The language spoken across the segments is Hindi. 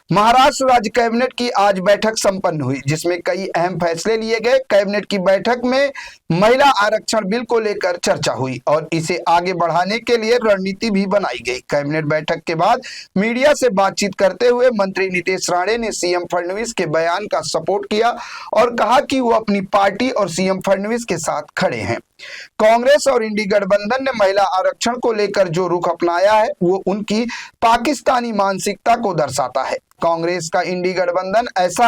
महाराष्ट्र राज्य कैबिनेट की आज बैठक संपन्न हुई, जिसमें कई अहम फैसले लिए गए। कैबिनेट की बैठक में महिला आरक्षण बिल को लेकर चर्चा हुई और इसे आगे बढ़ाने के लिए रणनीति भी बनाई गई। कैबिनेट बैठक के बाद मीडिया से बातचीत करते हुए मंत्री नीतीश राणे ने सीएम फडणवीस के बयान का सपोर्ट किया और कहा कि वो अपनी पार्टी और सीएम फडणवीस के साथ खड़े हैं। कांग्रेस और इंडी गठबंधन ने महिला आरक्षण को लेकर जो रुख अपनाया है वो उनकी पाकिस्तानी मानसिकता को दर्शाता है। कांग्रेस का इंडी गठबंधन ऐसा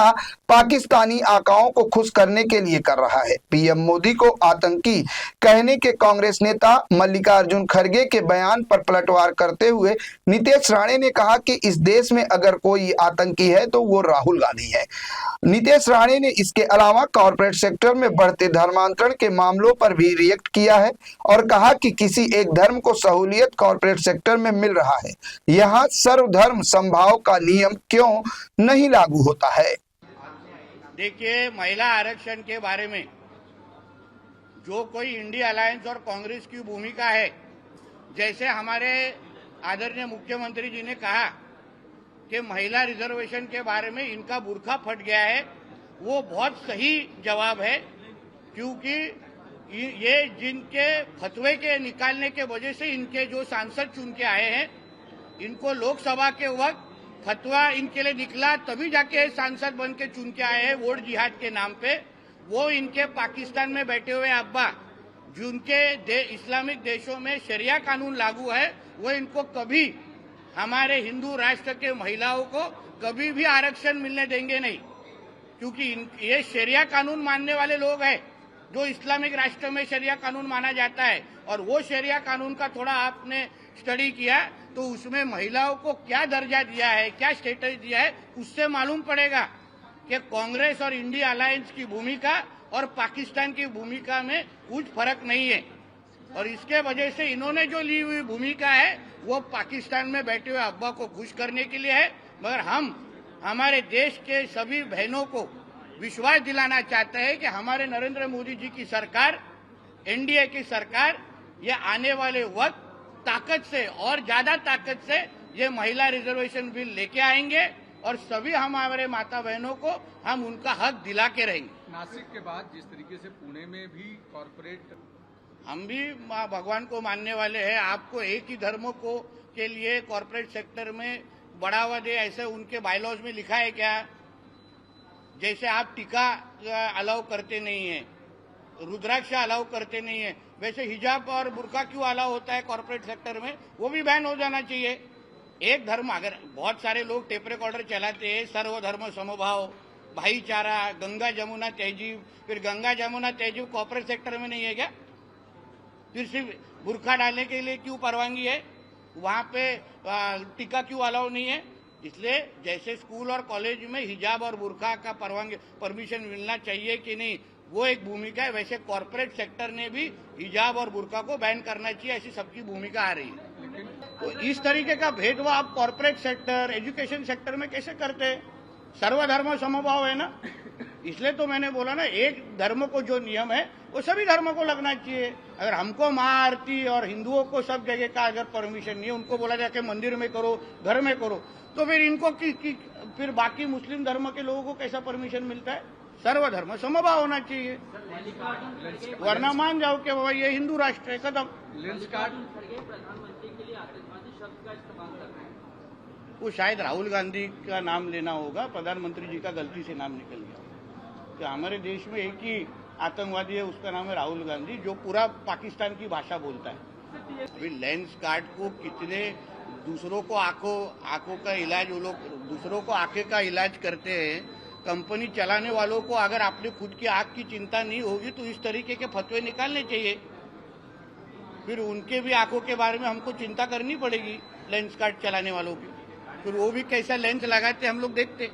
पाकिस्तानी आकाओं को खुश करने के लिए कर रहा है। पीएम मोदी को आतंकी कहने के कांग्रेस नेता मल्लिकार्जुन खड़गे के बयान पर पलटवार करते हुए नीतीश राणे ने कहा कि इस देश में अगर कोई आतंकी है तो वो राहुल गांधी है। नीतीश राणे ने इसके अलावा कॉर्पोरेट सेक्टर में बढ़ते धर्मांतरण के मामलों पर भी रिएक्ट किया है और कहा कि किसी एक धर्म को सहूलियत कॉर्पोरेट सेक्टर में मिल रहा है, यहाँ सर्वधर्म समभाव का नियम क्यों नहीं लागू होता है। देखिए, महिला आरक्षण के बारे में जो कोई इंडिया अलायंस और कांग्रेस की भूमिका है, जैसे हमारे आदरणीय मुख्यमंत्री जी ने कहा कि महिला रिजर्वेशन के बारे में इनका बुर्खा फट गया है, वो बहुत सही जवाब है। क्योंकि ये जिनके फतवे के निकालने के वजह से इनके जो सांसद चुन के आए हैं, इनको लोकसभा के वक्त फतवा इनके लिए निकला तभी जाके सांसद बन के चुन के आए हैं वोट जिहाद के नाम पे। वो इनके पाकिस्तान में बैठे हुए अब्बा जिनके इस्लामिक देशों में शरिया कानून लागू है, वो इनको कभी हमारे हिंदू राष्ट्र के महिलाओं को कभी भी आरक्षण मिलने देंगे नहीं। क्योंकि ये शरिया कानून मानने वाले लोग हैं, जो इस्लामिक राष्ट्र में शरिया कानून माना जाता है। और वो शरिया कानून का थोड़ा आपने स्टडी किया तो उसमें महिलाओं को क्या दर्जा दिया है, क्या स्टेटस दिया है, उससे मालूम पड़ेगा कि कांग्रेस और इंडिया अलायंस की भूमिका और पाकिस्तान की भूमिका में कुछ फर्क नहीं है। और इसके वजह से इन्होंने जो ली हुई भूमिका है वो पाकिस्तान में बैठे हुए अब्बा को खुश करने के लिए है। मगर हम हमारे देश के सभी बहनों को विश्वास दिलाना चाहते हैं कि हमारे नरेंद्र मोदी जी की सरकार, एनडीए की सरकार, ये आने वाले वक्त ताकत से और ज्यादा ताकत से ये महिला रिजर्वेशन बिल लेके आएंगे और सभी हमारे माता बहनों को हम उनका हक दिला के रहेंगे। नासिक के बाद जिस तरीके से पुणे में भी कॉर्पोरेट, हम भी भगवान को मानने वाले हैं। आपको एक ही धर्मों को के लिए कॉर्पोरेट सेक्टर में बढ़ावा दे ऐसे उनके बायलॉज में लिखा है क्या? जैसे आप टीका अलाउ करते नहीं है, रुद्राक्ष अलाउ करते नहीं है, वैसे हिजाब और बुर्का क्यों अलाउ होता है कॉर्पोरेट सेक्टर में? वो भी बैन हो जाना चाहिए। एक धर्म, अगर बहुत सारे लोग टेप रिकॉर्डर चलाते हैं, सर्वधर्म समभाव, भाईचारा, गंगा जमुना तहजीब, फिर गंगा जमुना तहजीब कॉर्पोरेट सेक्टर में नहीं है क्या? फिर सिर्फ बुर्का डालने के लिए क्यों परवानगी है? वहां पे टीका क्यों अलाउ नहीं है? इसलिए जैसे स्कूल और कॉलेज में हिजाब और बुर्का का परमिशन मिलना चाहिए कि नहीं, वो एक भूमिका है, वैसे कॉर्पोरेट सेक्टर ने भी हिजाब और बुर्का को बैन करना चाहिए, ऐसी सबकी भूमिका आ रही है। तो इस तरीके का भेदभाव आप कॉर्पोरेट सेक्टर, एजुकेशन सेक्टर में कैसे करते हैं? सर्वधर्म समभाव है ना, इसलिए तो मैंने बोला ना, एक धर्म को जो नियम है वो सभी धर्मों को लगना चाहिए। अगर हमको माँ आरती और हिंदुओं को सब जगह का अगर परमिशन नहीं, उनको बोला जाए कि मंदिर में करो, घर में करो, तो फिर इनको फिर बाकी मुस्लिम धर्म के लोगों को कैसा परमिशन मिलता है? सर्वधर्म समभाव होना चाहिए, वरना मान जाओ कि बाबा ये हिंदू राष्ट्र है, खत्म। वो शायद राहुल गांधी का नाम लेना होगा, प्रधानमंत्री जी का गलती से नाम निकल गया। तो हमारे देश में एक ही आतंकवादी है, उसका नाम है राहुल गांधी, जो पूरा पाकिस्तान की भाषा बोलता है। अभी लेंस कार्ड को कितने दूसरों को आंखों का इलाज, वो लोग दूसरों को आंखें का इलाज करते हैं। कंपनी चलाने वालों को अगर अपनी खुद की आंख की चिंता नहीं होगी तो इस तरीके के फतवे निकालने चाहिए। फिर उनके भी आंखों के बारे में हमको चिंता करनी पड़ेगी, लेंस कार्ड चलाने वालों की। फिर वो भी कैसा लेंस लगाते हम लोग देखते।